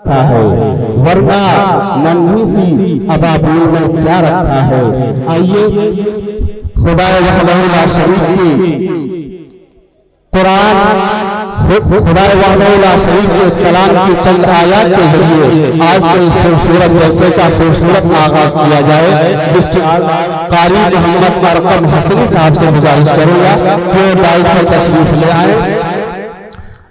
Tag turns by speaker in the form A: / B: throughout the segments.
A: रखा है, वरना नन्ही सी अबाबील में क्या रखा है। आइए खुदा वहदहू ला शरीक की कुरान, खुदा वहदहू ला शरीक के कलाम की चंद आयत के जरिए आज के इस खूबसूरत जलसे का खूबसूरत आगाज किया जाए, जिसकी कारी मोहम्मद अरकम हसनी साहब से गुजारिश करूंगा कि वो दाइज पर तशरीफ ले आए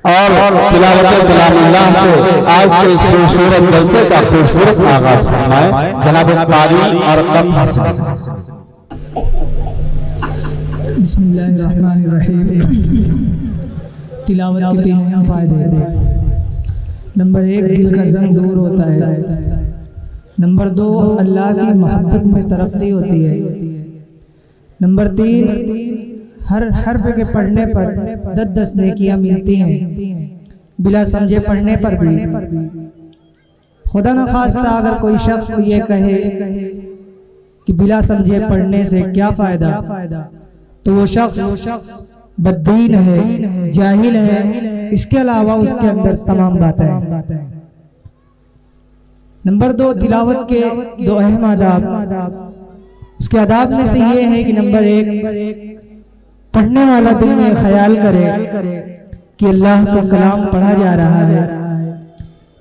A: और तिलावत कलामुल्लाह से आज के इस खूबसूरत जलसे का खूबसूरत आगाज फरमाए। जनाब कारी अरकम हसनी।
B: बिस्मिल्लाहिर्रहमानिर्रहीम। तिलावत के तीन अहम फायदे। नंबर 1, दिल का ज़ंग दूर होता है। नंबर 2, अल्लाह की मोहब्बत में तरक्की होती है। नंबर 3, हर हर्फ के पढ़ने पर 10-10 नेकियां मिलती हैं, बिला समझे पढ़ने पर भी। खुदा न खास्ता अगर कोई शख्स ये कहे कि बिला समझे पढ़ने से क्या फ़ायदा, तो वो शख्स बद्दीन है, जाहिल है। इसके अलावा उसके अंदर तमाम बातें हैं। नंबर 2, तिलावत के 2 अहम आदाब। उसके आदाब में से ये है कि नंबर 1, पढ़ने वाला दिल में ख्याल करे कि अल्लाह का कलाम पढ़ा जा रहा है,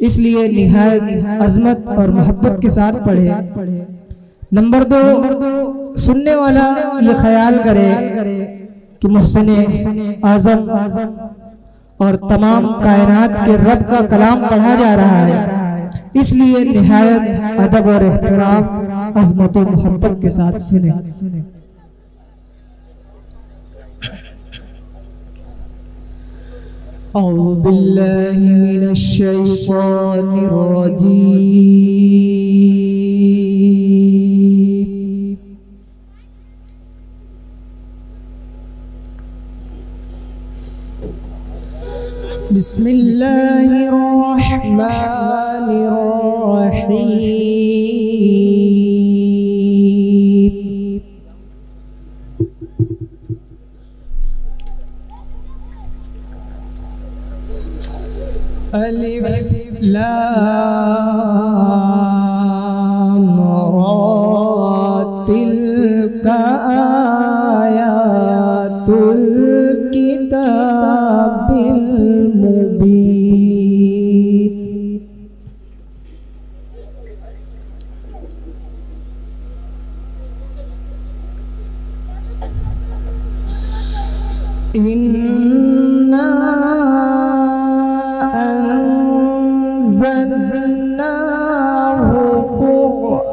B: इसलिए निहायत अजमत और मोहब्बत के साथ पढ़े। नंबर 2, सुनने वाला ये ख्याल करे कि मुहसिन आज़म और तमाम कायनात के रब का कलाम पढ़ा जा रहा है, इसलिए निहायत अदब और एहतराम, अज़मत और मोहब्बत के साथ सुने। औज़ु बिल्लाहि मिनश शैतानिर रजीम। बिस्मिल्लाहिर रहमानिर रहीम। अलिफ लाम रा, तिल्का आयातुल किताबिल मुबीन। इन्ना अंज़लनाहु क़ुरआनन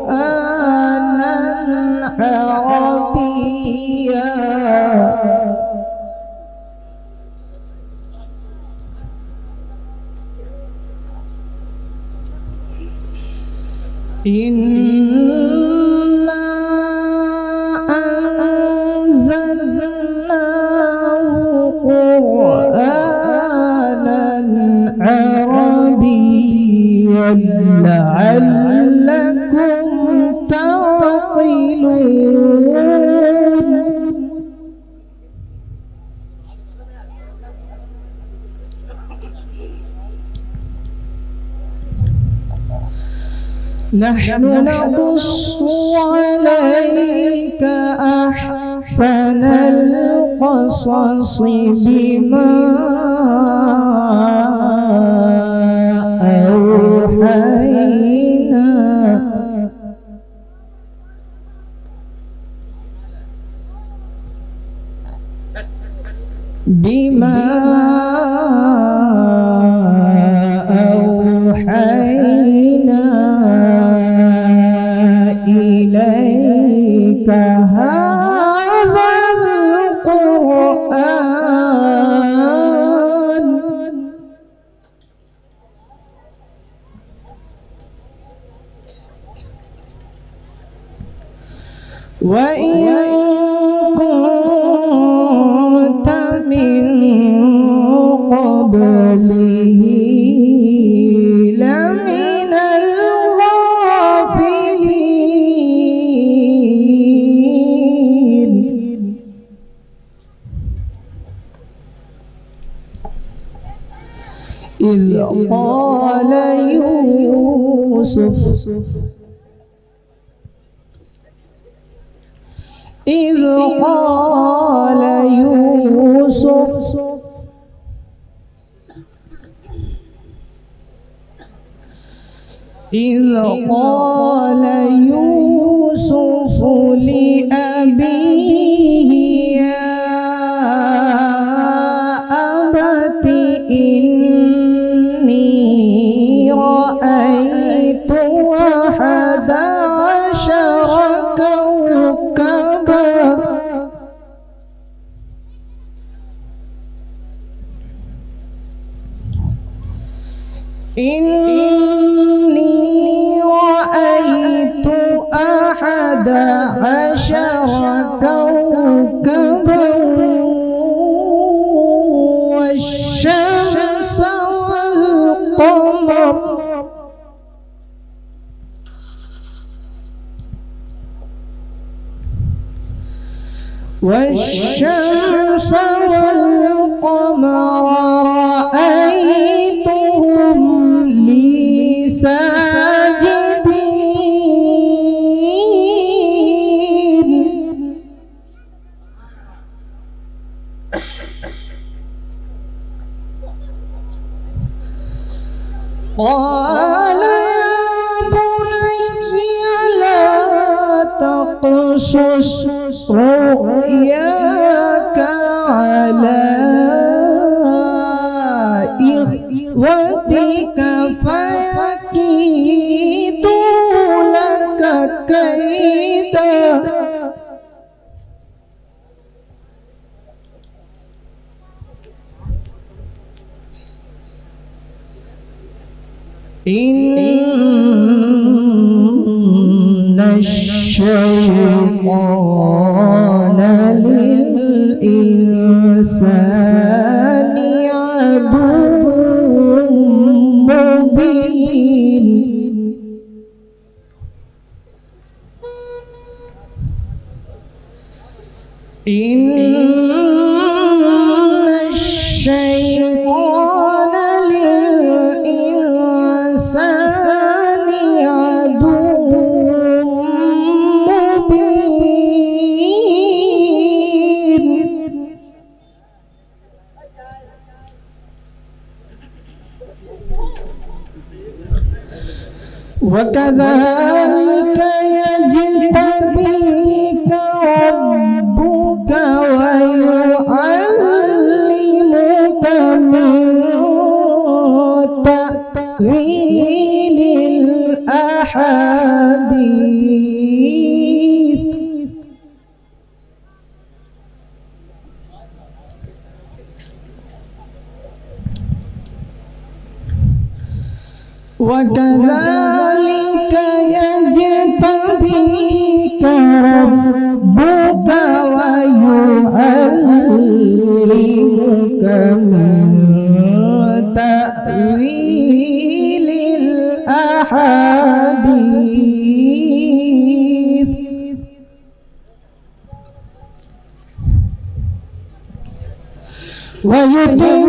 B: अरबिय्या। इन्ना अंज़लनाहु क़ुरआनन अरबिय्यन लअल्लकुम तअक़िलून। नहनु नक़ुस्सु अलैका अहसनल क़ससि बिमा औहयना इलैका हाज़ल क़ुरआन। व इन कुन्त मिन क़ब्लिही लमिनल गाफ़िलीन। इज़ क़ाल إذ قال يوسف لأبيه يا أبت إني رأيت 11 كوكبا إني رأيت 11 كوكبا والشمس والقمر رأيتهم لي ساجدين قال يا بني لا تقصص رؤياك على إخوتك فيكيدوا لك كيدا إن الشيطان للإنسان عدو مبين إن الشيطان للإنسان عدو مبين وكذلك يجتبيك ربك ويعلمك من تأويل الأحاديث وكذلك يجتبيك ربك ويعلمك من تأويل الأحاديث ويتم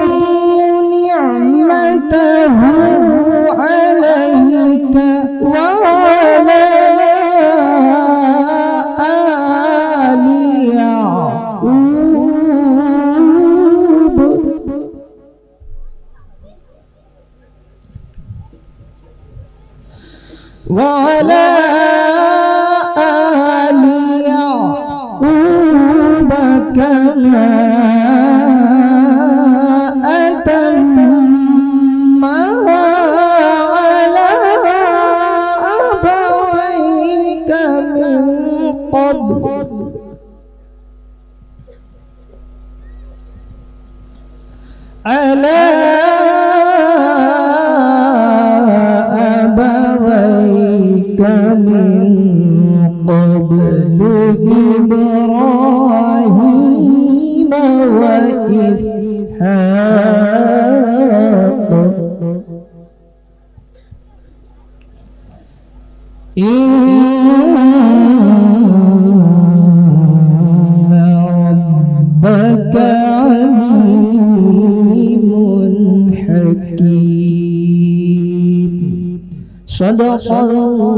B: نعمته عليك وعلى آل يعقوب وعلى آل يعقوب كما أتمها على أبويك من قبل على أبويك من قبل إبراهيم وإسحاق إن ربك عليم حكيم सदक़ल्लाहु